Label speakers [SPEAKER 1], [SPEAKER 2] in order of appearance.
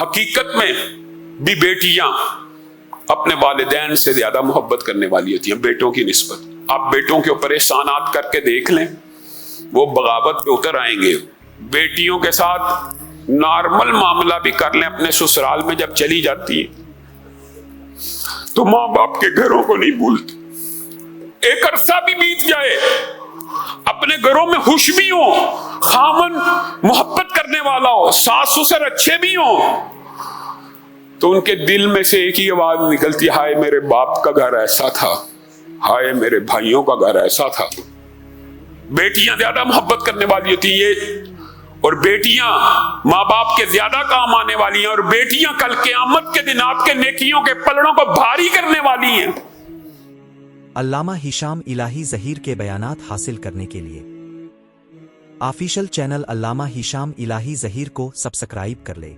[SPEAKER 1] حقیقت میں بھی بیٹیاں اپنے والدین سے زیادہ محبت کرنے والی ہوتی ہیں بیٹوں کی نسبت. آپ بیٹوں کے اوپر احسانات کر کے دیکھ لیں، وہ بغاوت پہ اتر آئیں گے. بیٹیوں کے ساتھ نارمل معاملہ بھی کر لیں اپنے سسرال میں جب چلی جاتی ہیں تو ماں باپ کے گھروں کو نہیں بھولتی. ایک عرصہ بھی بیت جائے، اپنے گھروں میں خوش بھی ہو، خاوند محبت کرنے والا ہو، ساس سسر اچھے بھی ہوں، تو ان کے دل میں سے ایک ہی آواز نکلتی، ہائے میرے باپ کا گھر ایسا تھا، ہائے میرے بھائیوں کا گھر ایسا تھا. بیٹیاں زیادہ محبت کرنے والی ہوتی ہیں، اور بیٹیاں ماں باپ کے زیادہ کام آنے والی ہیں، اور بیٹیاں کل قیامت کے دن آپ کے نیکیوں کے پلڑوں کو بھاری کرنے والی ہیں.
[SPEAKER 2] علامہ ہشام الہی ظہیر کے بیانات حاصل کرنے کے لیے آفیشل چینل علامہ ہشام الہی ظہیر کو سبسکرائب کر لے.